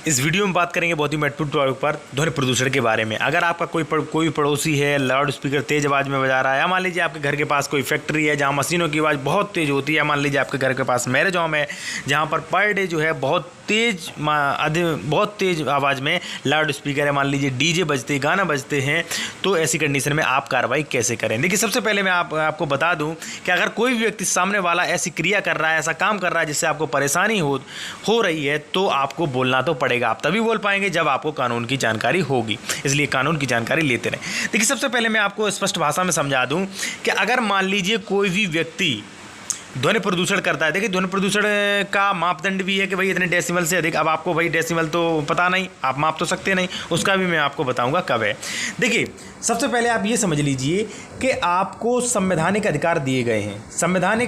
इस वीडियो में बात करेंगे बहुत ही महत्वपूर्ण टॉपिक पर ध्वनि प्रदूषण के बारे में। अगर आपका कोई पड़ोसी है लाउड स्पीकर तेज आवाज़ में बजा रहा है, या मान लीजिए आपके घर के पास कोई फैक्ट्री है जहां मशीनों की आवाज़ बहुत तेज़ होती है, मान लीजिए आपके घर के पास मैरिज होम है जहां पर पर डे जो है बहुत तेज़ आवाज़ में लाउड स्पीकर है, मान लीजिए डीजे बजते गाना बजते हैं, तो ऐसी कंडीशन में आप कार्रवाई कैसे करें। देखिए, सबसे पहले मैं आपको बता दूं कि अगर कोई भी व्यक्ति सामने वाला ऐसी क्रिया कर रहा है, ऐसा काम कर रहा है जिससे आपको परेशानी हो रही है, तो आपको बोलना तो पड़ेगा। आप तभी बोल पाएंगे जब आपको कानून की जानकारी होगी, इसलिए कानून की जानकारी लेते रहें। देखिए, सबसे पहले मैं आपको स्पष्ट भाषा में समझा दूं कि अगर मान लीजिए कोई भी व्यक्ति ध्वनि प्रदूषण करता है, देखिए ध्वनि प्रदूषण का मापदंड भी है कि भाई इतने डेसिमल से अधिक। अब आपको भाई डेसिमल तो पता नहीं, आप माप तो सकते नहीं, उसका भी मैं आपको बताऊंगा कब है। देखिए, सबसे पहले आप ये समझ लीजिए कि आपको संवैधानिक अधिकार दिए गए हैं। संविधान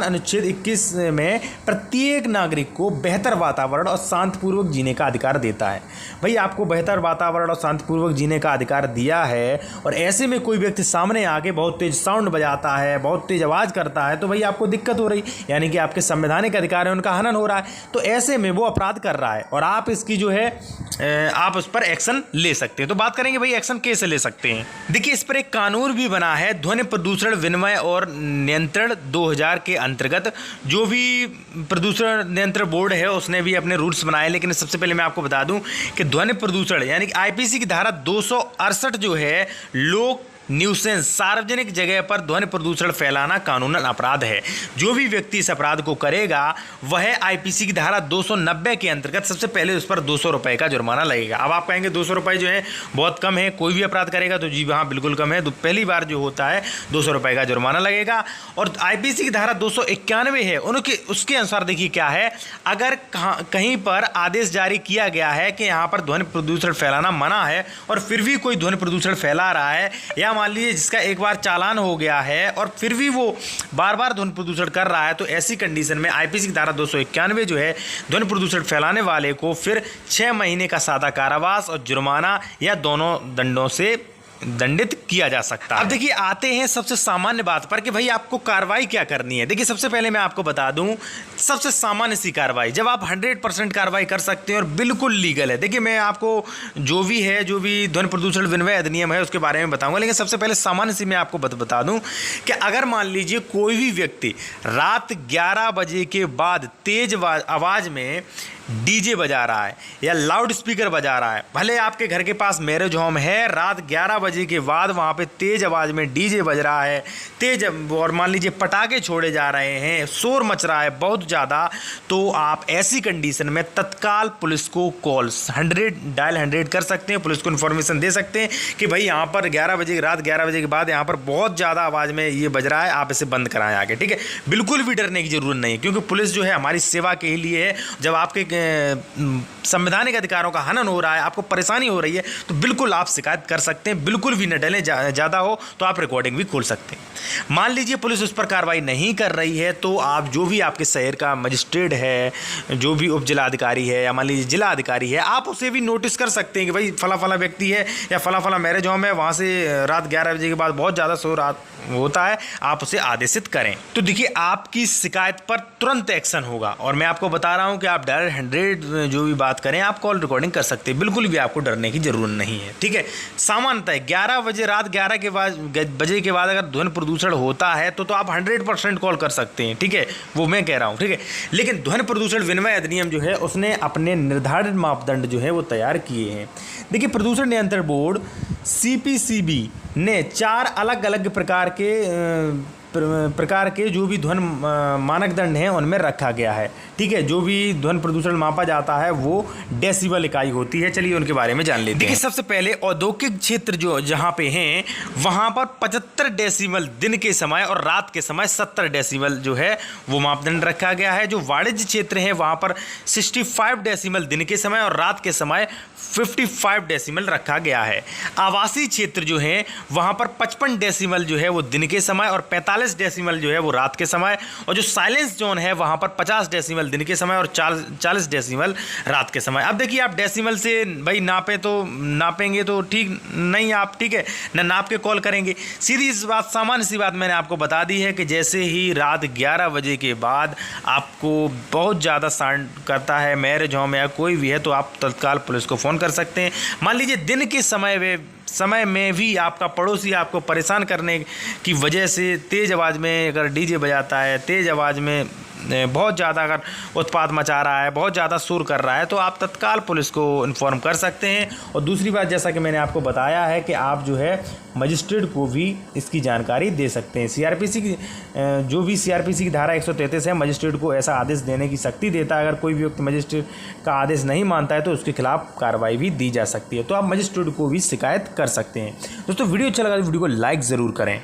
अनुच्छेद 21 में प्रत्येक नागरिक को बेहतर वातावरण और शांतिपूर्वक जीने का अधिकार देता है। भाई, आपको बेहतर वातावरण और शांतिपूर्वक जीने का अधिकार दिया है, और ऐसे में कोई व्यक्ति सामने आके बहुत तेज साउंड बजाता है, बहुत तेज आवाज़ करता है, तो भाई आपको दिक्कत हो रही, यानी कि आपके संवैधानिक अधिकार है उनका हनन हो रहा है। तो ऐसे में वो अपराध कर रहा है और आप इसकी जो है आप उस पर एक्शन ले सकते हैं। तो बात करेंगे भाई एक्शन कैसे ले सकते हैं। देखिए, इस पर एक कानून भी बना है, ध्वनि प्रदूषण विनिमय और नियंत्रण 2000 के अंतर्गत। जो भी प्रदूषण नियंत्रण बोर्ड है उसने भी अपने रूल्स बनाए, लेकिन सबसे पहले मैं आपको बता दूं कि ध्वनि प्रदूषण यानी कि आईपीसी की धारा 268 जो है, लोक न्यूसेंस, सार्वजनिक जगह पर ध्वनि प्रदूषण फैलाना कानूनन अपराध है। जो भी व्यक्ति इस अपराध को करेगा वह आईपीसी की धारा 290 के अंतर्गत सबसे पहले उस पर 200 रुपये का जुर्माना लगेगा। अब आप कहेंगे 200 रुपये जो है बहुत कम है, कोई भी अपराध करेगा तो जी हाँ बिल्कुल कम है। तो पहली बार जो होता है 200 रुपये का जुर्माना लगेगा। और आईपीसी की धारा 291 है, उसके अनुसार देखिए क्या है, अगर कहीं पर आदेश जारी किया गया है कि यहाँ पर ध्वनि प्रदूषण फैलाना मना है और फिर भी कोई ध्वनि प्रदूषण फैला रहा है, या मान लीजिए जिसका एक बार चालान हो गया है और फिर भी वो बार बार ध्वनि प्रदूषण कर रहा है, तो ऐसी कंडीशन में आईपीसी की धारा 291 जो है, ध्वनि प्रदूषण फैलाने वाले को फिर 6 महीने का सादा कारावास और जुर्माना या दोनों दंडों से दंडित किया जा सकता है। अब देखिए, आते हैं सबसे सामान्य बात पर कि भाई आपको कार्रवाई क्या करनी है। देखिए, सबसे पहले मैं आपको बता दूं सबसे सामान्य सी कार्रवाई, जब आप 100% कार्रवाई कर सकते हैं और बिल्कुल लीगल है। देखिए, मैं आपको जो भी ध्वनि प्रदूषण विनिमय अधिनियम है उसके बारे में बताऊंगा, लेकिन सबसे पहले सामान्य सी मैं आपको बता दूं कि अगर मान लीजिए कोई भी व्यक्ति रात 11 बजे के बाद तेज आवाज़ में डीजे बजा रहा है या लाउड स्पीकर बजा रहा है, भले आपके घर के पास मैरिज होम है, रात 11 बजे के बाद वहाँ पे तेज आवाज़ में डीजे बज रहा है, तेज, और मान लीजिए पटाखे छोड़े जा रहे हैं, शोर मच रहा है बहुत ज़्यादा, तो आप ऐसी कंडीशन में तत्काल पुलिस को कॉल 100 कर सकते हैं। पुलिस को इन्फॉर्मेशन दे सकते हैं कि भाई यहाँ पर रात 11 बजे के बाद यहाँ पर बहुत ज़्यादा आवाज़ में ये बज रहा है, आप इसे बंद कराएं आके। ठीक है, बिल्कुल भी डरने की जरूरत नहीं है, क्योंकि पुलिस जो है हमारी सेवा के लिए है। जब आपके संवैधानिक अधिकारों का हनन हो रहा है, आपको परेशानी हो रही है, तो बिल्कुल आप शिकायत कर सकते हैं। बिल्कुल भी न डरें, ज़्यादा हो तो आप रिकॉर्डिंग भी खोल सकते हैं। मान लीजिए पुलिस उस पर कार्रवाई नहीं कर रही है, तो आप जो भी आपके शहर का मजिस्ट्रेट है, जो भी उप जिला अधिकारी है या मान लीजिए जिला अधिकारी है, आप उसे भी नोटिस कर सकते हैं कि भाई फला व्यक्ति है या फला मैरिज होम है, वहाँ से रात 11 बजे के बाद बहुत ज़्यादा शोर होता है, आप उसे आदेशित करें। तो देखिए, आपकी शिकायत पर तुरंत एक्शन होगा। और मैं आपको बता रहा हूं कि आप डायल 100 जो भी बात करें, आप कॉल रिकॉर्डिंग कर सकते हैं, बिल्कुल भी आपको डरने की जरूरत नहीं है। ठीक है, सामान्यतः 11 बजे रात 11 बजे के बाद अगर ध्वनि प्रदूषण होता है तो आप 100% कॉल कर सकते हैं। ठीक है, वो मैं कह रहा हूँ। ठीक है, लेकिन ध्वनि प्रदूषण विनिमय अधिनियम जो है उसने अपने निर्धारित मापदंड जो है वो तैयार किए हैं। देखिए, प्रदूषण नियंत्रण बोर्ड CPCB ने 4 अलग अलग प्रकार के जो भी ध्वनि मानकदंड हैं उनमें रखा गया है। ठीक है, जो भी ध्वनि प्रदूषण मापा जाता है वो डेसिबल इकाई होती है। चलिए उनके बारे में जान लेते हैं। देखिए, सबसे पहले औद्योगिक क्षेत्र जो जहाँ पे हैं वहाँ पर 75 डेसिबल दिन के समय और रात के समय 70 डेसिबल जो है वो मापदंड रखा गया है। जो वाणिज्य क्षेत्र है वहाँ पर 65 डेसिबल दिन के समय और रात के समय 55 डेसिबल रखा गया है। आवासीय क्षेत्र जो है वहाँ पर 55 डेसिबल जो है वो दिन के समय और 45 40 डेसिमल जो है वो रात के समय, और जो साइलेंस जोन है वहाँ पर 50 डेसिमल दिन के समय और 40 डेसिमल रात के समय। अब देखिए आप डेसिमल से भाई नापेंगे तो ठीक नहीं, आप ठीक है न नाप के कॉल करेंगे। सीधी इस बात, सामान्य सी बात मैंने आपको बता दी है कि जैसे ही रात 11 बजे के बाद आपको बहुत ज़्यादा साउंड करता है, मैरिज होम या कोई भी है, तो आप तत्काल पुलिस को फ़ोन कर सकते हैं। मान लीजिए दिन के समय में भी आपका पड़ोसी आपको परेशान करने की वजह से तेज़ आवाज़ में अगर डीजे बजाता है, तेज़ आवाज़ में बहुत ज़्यादा अगर उत्पात मचा रहा है, बहुत ज़्यादा शोर कर रहा है, तो आप तत्काल पुलिस को इन्फॉर्म कर सकते हैं। और दूसरी बात, जैसा कि मैंने आपको बताया है कि आप जो है मजिस्ट्रेट को भी इसकी जानकारी दे सकते हैं। सीआरपीसी की जो भी सीआरपीसी की धारा 133 है, मजिस्ट्रेट को ऐसा आदेश देने की शक्ति देता है। अगर कोई व्यक्ति मजिस्ट्रेट का आदेश नहीं मानता है तो उसके खिलाफ कार्रवाई भी दी जा सकती है। तो आप मजिस्ट्रेट को भी शिकायत कर सकते हैं। दोस्तों वीडियो अच्छा लगा तो वीडियो को लाइक ज़रूर करें।